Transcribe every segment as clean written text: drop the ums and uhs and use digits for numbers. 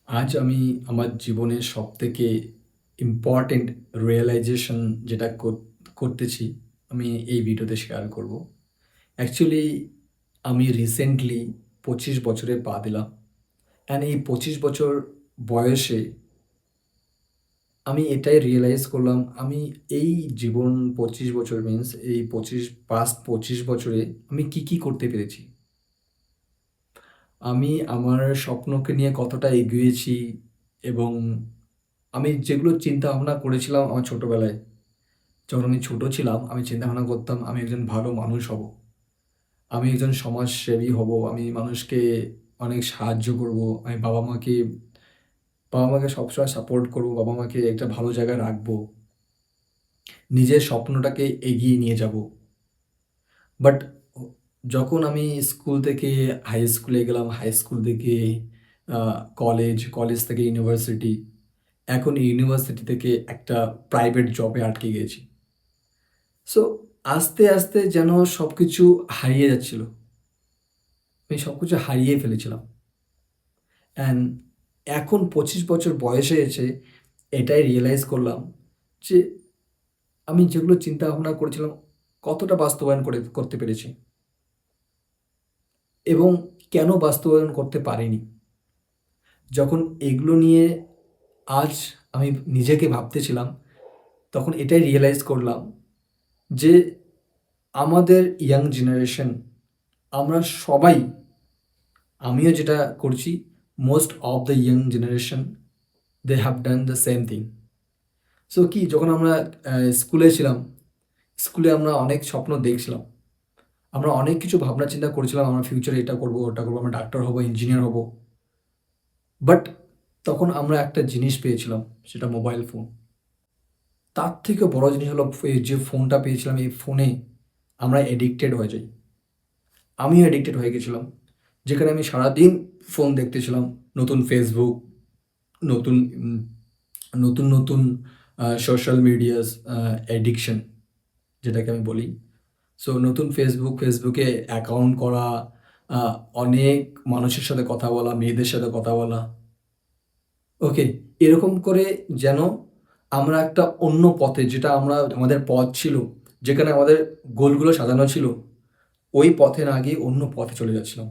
আজ আমি আমার জীবনের সবথেকে ইম্পর্টেন্ট রিয়ালাইজেশন যেটা করতেছি, আমি এই ভিডিওতে শেয়ার করব। অ্যাকচুয়ালি আমি রিসেন্টলি 25 বছরে পা দিলাম। অ্যান্ড এই 25 বছর বয়সে আমি এটাই রিয়ালাইজ করলাম, আমি এই জীবন 25 বছর মিনস এই 25 বছরে আমি কি করতে পেরেছি। আমি আমার স্বপ্নকে নিয়ে কতটা এগিয়েছি এবং আমি যেগুলো চিন্তাভাবনা করেছিলাম আমার ছোটোবেলায়, যখন আমি ছোটো ছিলাম, আমি চিন্তাভাবনা করতাম আমি একজন ভালো মানুষ হব। আমি একজন সমাজসেবী হব। আমি মানুষকে অনেক সাহায্য করব। আমি বাবা-মাকে সবসময় সাপোর্ট করব। বাবা-মাকে একটা ভালো জায়গায় রাখবো। নিজের স্বপ্নটাকে এগিয়ে নিয়ে যাব। বাট ও যখন আমি স্কুল থেকে হাই স্কুলে গেলাম, হাই স্কুল থেকে আ কলেজ থেকে ইউনিভার্সিটি, এখন ইউনিভার্সিটি থেকে একটা প্রাইভেট জবে আটকে গিয়েছি। সো আস্তে যেন সবকিছু হারিয়ে যাচ্ছিল। আমি সবকিছু হারিয়ে ফেলেছিলাম। অ্যান্ড এখন 25 বছর বয়সে এসে এটাই রিয়ালাইজ করলাম যে আমি যেগুলো চিন্তাভাবনা করেছিলাম কতটা বাস্তবায়ন করতে পেরেছি এবং কেন বাস্তবায়ন করতে পারিনি। যখন এগুলো নিয়ে আজ আমি নিজেকে ভাবতেছিলাম, তখন এটাই রিয়ালাইজ করলাম যে আমাদের ইয়াং জেনারেশন, আমরা সবাই, আমিও যেটা করছি, most of the young generation they have done the same thing. So কি যখন আমরা স্কুলে ছিলাম, স্কুলে আমরা অনেক স্বপ্ন দেখছিলাম। আমরা অনেক কিছু ভাবনা চিন্তা করেছিলাম, আমরা ফিউচারে এটা করব, ওটা করব, আমরা ডাক্তার হব, ইঞ্জিনিয়ার হব। বাট তখন আমরা একটা জিনিস পেয়েছিলাম, সেটা মোবাইল ফোন। তার থেকেও বড় জিনিস হলো এই যে ফোনটা পেয়েছিলাম, এই ফোনে আমরা এডিক্টেড হয়ে যাই। আমিও এডিক্টেড হয়ে গেছিলাম। যেখানে আমি সারাদিন ফোন দেখতেছিলাম। নতুন ফেসবুক, নতুন নতুন সোশ্যাল মিডিয়াস অ্যাডিকশন যেটাকে আমি বলি। সো নতুন ফেসবুকে অ্যাকাউন্ট করা, আ অনেক মানুষের সাথে কথা বলা, মেয়েদের সাথে কথা বলা। ওকে, এরকম করে যেন আমরা একটা অন্য পথে, যেটা আমাদের পথ ছিল, যেখানে আমাদের গোলগুলো সাজানো ছিল, ওই পথে না গিয়ে অন্য পথে চলে যাচ্ছিলাম।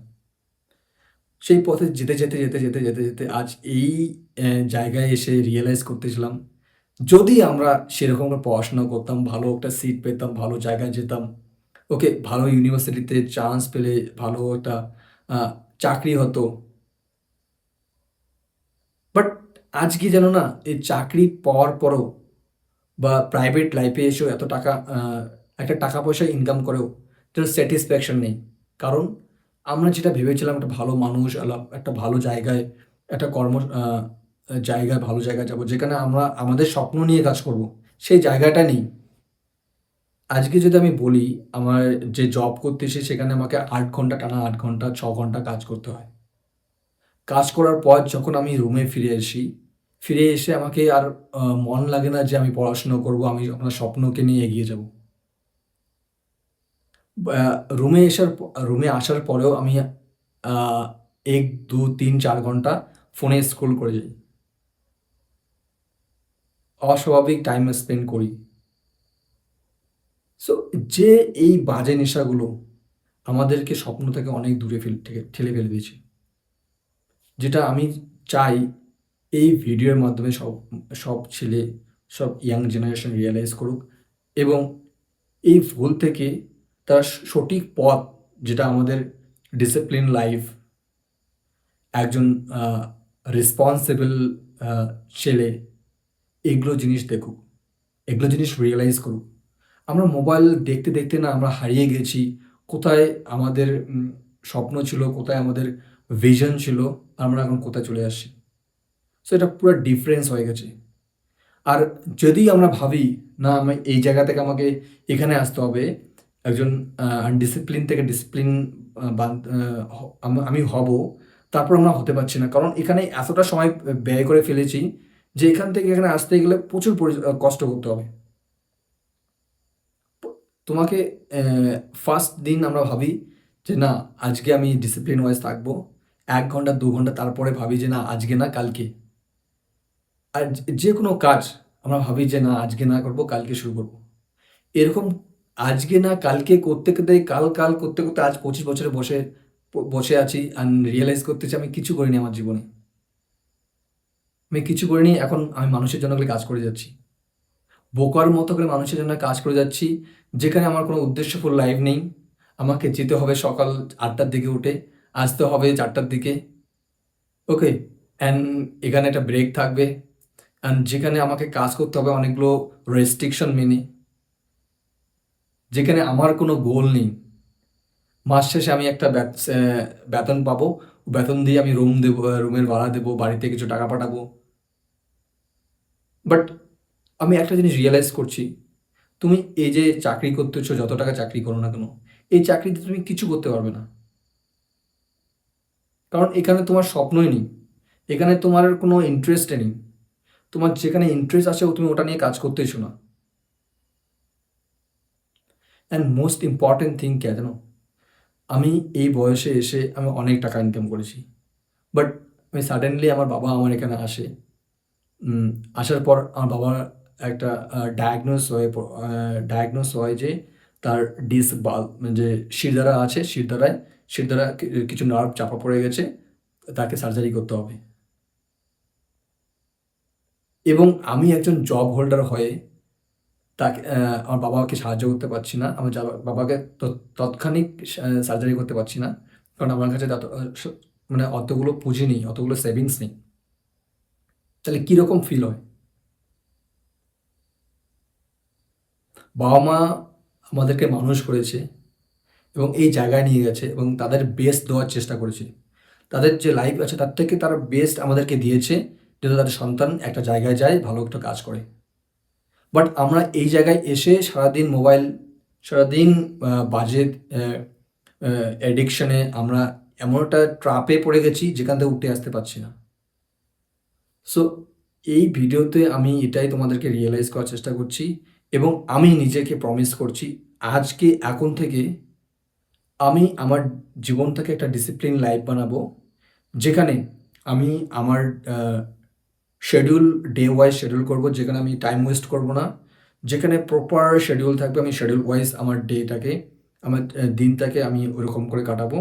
সেই পথে যেতে আজ এই জায়গায় এসে রিয়ালাইজ করতেছিলাম, যদি আমরা সেরকম করে পড়াশোনা করতাম, ভালো একটা সিট পেতাম, ভালো জায়গায় যেতাম, ওকে, ভালো ইউনিভার্সিটিতে চান্স পেলে ভালো একটা আ চাকরি হতো। বাট আজ কি জানো না? এই চাকরি পাওয়ার পরেও বা প্রাইভেট লাইফে এসেও এত টাকা একটা টাকা পয়সা ইনকাম করেও যেন স্যাটিসফ্যাকশন নেই। কারণ আমরা যেটা ভেবেছিলাম একটা ভালো মানুষ, একটা ভালো জায়গায়, একটা জায়গায়, ভালো জায়গায় যাবো, যেখানে আমরা আমাদের স্বপ্ন নিয়ে কাজ করব, সেই জায়গাটা নেই। আজকে যদি আমি বলি, আমার যে জব করতেছি সেখানে আমাকে ৮ ঘন্টা টানা ৮ ঘন্টা, ৬ ঘন্টা কাজ করতে হয়। কাজ করার পর যখন আমি রুমে ফিরে আসি, ফিরে এসে আমাকে আর মন লাগে না যে আমি পড়াশোনা করব, আমি আমার স্বপ্নকে নিয়ে এগিয়ে যাব। বা রুমে আসার পরেও আমি আ ১, ২, ৩, ৪ ঘন্টা ফোনে স্ক্রল করে যাই। অস্বাভাবিক টাইম স্পেন্ড করি। সো যে এই বাজে নেশাগুলো আমাদেরকে স্বপ্ন থেকে অনেক দূরে ঠেলে ফেলে দিয়েছে। যেটা আমি চাই এই ভিডিওর মাধ্যমে সব ছেলে, সব ইয়াং জেনারেশন রিয়ালাইজ করুক এবং এই ভুল থেকে তারা সঠিক পথ, যেটা আমাদের ডিসিপ্লিন লাইফ, একজন আ রেসপন্সিবল আ ছেলে, এগুলো জিনিস দেখুক। এগুলো জিনিস রিয়ালাইজ করুক। আমরা মোবাইল দেখতে না আমরা হারিয়ে গেছি। কোথায় আমাদের স্বপ্ন ছিল, কোথায় আমাদের ভিশন ছিল, আমরা এখন কোথায় চলে আসছি। সো এটা পুরা ডিফারেন্স হয়ে গেছে। আর যদি আমরা ভাবি, না আমি এই জায়গা থেকে আমাকে এখানে আসতে হবে, একজন আনডিসিপ্লিন থেকে ডিসিপ্লিন আ বান আ হ আমি হব, তারপর আমরা হতে পারছি না। কারণ এখানে এতটা সময় ব্যয় করে ফেলেছি যে এখান থেকে এখানে আসতে গেলে প্রচুর কষ্ট করতে হবে। প তোমাকে ফার্স্ট দিন আমরা ভাবি যে না, আজকে আমি ডিসিপ্লিন ওয়াইজ থাকবো 1 ঘন্টা 2 ঘন্টা তারপরে ভাবি যে না আজকে না কালকে। আর যে কোনো কাজ আমরা ভাবি যে না আজকে না করব কালকে শুরু করব। এরকম আজকে না কালকে করতে, করতে কাল করতে, করতে আজ 25 বছরে বসে আছি and রিয়ালাইজ করতেছি আমি কিছু করিনি আমার জীবনে। আমি কিছু করিনি, এখন আমি মানুষের জন্য খালি কাজ করে যাচ্ছি। বোকার মতো করে মানুষের জন্য কাজ করে যাচ্ছি, যেখানে আমার কোনো উদ্দেশ্যফুল লাইফ নেই। আমাকে যেতে হবে সকাল ৮টার দিকে উঠে, আসতে হবে ৪টার দিকে। ওকে? অ্যান্ড এখানে একটা ব্রেক থাকবে। অ্যান্ড যেখানে আমাকে কাজ করতে হবে অনেকগুলো রেস্ট্রিকশন মেনে, যেখানে আমার কোনো গোল নেই। মাস শেষে আমি একটা বেতন পাবো। বেতন দিয়ে আমি রুম দেবো, রুমের ভাড়া দেবো, বাড়িতে কিছু টাকা পাঠাবো। বাট আমি একটা জিনিস রিয়ালাইজ করছি, তুমি এই যে চাকরি করতেছো, যত টাকা চাকরি করো না কেন, এই চাকরিতে তুমি কিছু করতে পারবে না। কারণ এখানে তোমার স্বপ্নই নেই। এখানে তোমার কোনো ইন্টারেস্টই নেই। তোমার যেখানে ইন্টারেস্ট আছে তুমি ওটা নিয়ে কাজ করতেইছো না। অ্যান্ড মোস্ট ইম্পর্টেন্ট থিং কে জানো? আমি এই বয়সে এসে আমি অনেক টাকা ইনকাম করেছি। বাট আমি সাডেনলি আমার বাবা আমার এখানে আসে। আসার পর আমার বাবার একটা ডায়াগনোস হয় যে তার ডিস্ক যে শিরদাঁড়া আছে, শিরদাঁড়ায় কিছু নার্ভ চাপা পড়ে গেছে, তাকে সার্জারি করতে হবে। এবং আমি একজন জব হোল্ডার হয়ে তাকে আমার বাবাকে সাহায্য করতে পারছি না। আমার বাবাকে তৎক্ষণিক সার্জারি করতে পারছি না। কারণ আমার কাছে মানে অতগুলো পুঁজি নেই, অতগুলো সেভিংস নেই। তাহলে কীরকম ফিল হয়? বাবা-মা আমাদেরকে মানুষ করেছে এবং এই জায়গায় নিয়ে গেছে এবং তাদের বেস্ট দেওয়ার চেষ্টা করেছে। তাদের যে লাইফ আছে তার থেকে তারা বেস্ট আমাদেরকে দিয়েছে, যাতে তাদের সন্তান একটা জায়গায় যায়, ভালো একটা কাজ করে। বাট আমরা এই জায়গায় এসে সারাদিন মোবাইল, সারাদিন বাজে অ্যাডিকশনে আমরা এমন একটা ট্র্যাপে পড়ে গেছি যেখান থেকে উঠে আসতে পারছি না। সো এই ভিডিওতে আমি এটাই তোমাদেরকে রিয়ালাইজ করার চেষ্টা করছি এবং আমি নিজেকে প্রমিস করছি এখন থেকে আমি আমার জীবনটাকে একটা ডিসিপ্লিন লাইফ বানাবো, যেখানে আমি আমার শিডিউল ডে ওয়াইজ শিডিউল করবো, যেখানে আমি টাইম ওয়েস্ট করবো না, যেখানে প্রপার শিডিউল থাকবে। আমি শিডিউল ওয়াইজ আমার ডেটাকে, আমার দিনটাকে আমি ওরকম করে কাটাবো,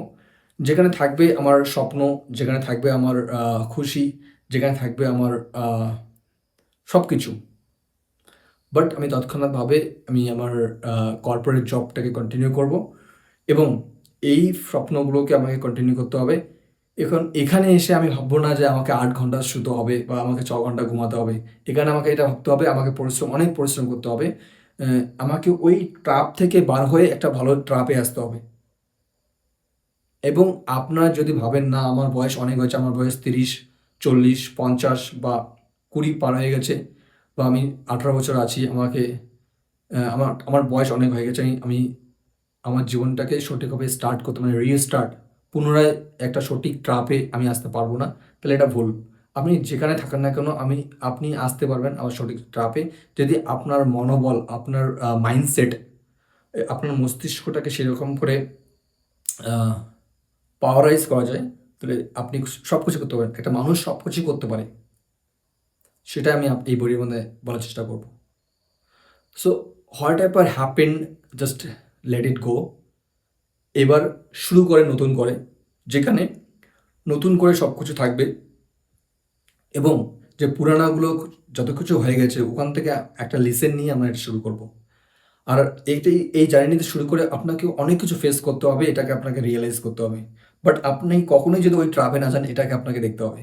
যেখানে থাকবে আমার স্বপ্ন, যেখানে থাকবে আমার খুশি, যেখানে থাকবে আমার সব কিছু। বাট আমি তৎক্ষণাৎভাবে আমি আমার কর্পোরেট জবটাকে কন্টিনিউ করব এবং এই স্বপ্নগুলোকে আমাকে কন্টিনিউ করতে হবে। এখন এখানে এসে আমি ভাববো না যে আমাকে ৮ ঘন্টা শুতে হবে বা আমাকে ৬ ঘন্টা ঘুমাতে হবে। এখানে আমাকে এটা ভাবতে হবে, আমাকে অনেক পরিশ্রম করতে হবে। আমাকে ওই ট্র্যাপ থেকে বার হয়ে একটা ভালো ট্র্যাপে আসতে হবে। এবং আপনারা যদি ভাবেন না আমার বয়স অনেক হয়েছে, আমার বয়স ৩০, ৪০, ৫০ বা ২০ পার হয়ে গেছে, বা আমি ১৮ বছর আছি, আমাকে আমার আমার বয়স অনেক হয়ে গেছে, আমি আমার জীবনটাকে সঠিকভাবে স্টার্ট করতে মানে রিস্টার্ট, পুনরায় একটা সঠিক ট্র্যাপে আমি আসতে পারবো না, তাহলে এটা ভুল। আপনি যেখানে থাকেন না কেন আপনি আসতে পারবেন আমার সঠিক ট্র্যাপে, যদি আপনার মনোবল, আপনার মাইন্ডসেট, আপনার মস্তিষ্কটাকে সেরকম করে পাওয়ারাইজ করা যায়, তাহলে আপনি সব কিছু করতে পারেন। একটা মানুষ সব কিছুই করতে পারে। সেটা আমি এই বইয়ের মধ্যে বলার চেষ্টা করব। So whatever happen, just let it go. এবার শুরু করে নতুন করে, যেখানে নতুন করে সব কিছু থাকবে এবং যে পুরানাগুলো যত কিছু হয়ে গেছে ওখান থেকে একটা লেসন নিয়ে আমরা এটা শুরু করব। আর এই জার্নিতে শুরু করে আপনাকে অনেক কিছু ফেস করতে হবে, এটাকে আপনাকে রিয়ালাইজ করতে হবে। বাট আপনি কখনোই যদি ওই ট্র্যাপে না যান, এটাকে আপনাকে দেখতে হবে।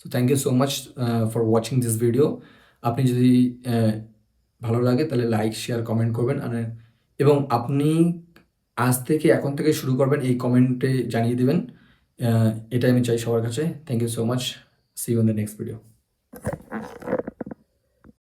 So thank you so much for watching this video. আপনি যদি ভালো লাগে তাহলে লাইক, শেয়ার, কমেন্ট করবেন। এবং আপনি এখন থেকে শুরু করবেন, এই কমেন্টে জানিয়ে দেবেন। এটাই আমি চাই সবার কাছে। Thank you so much. See you in the next video.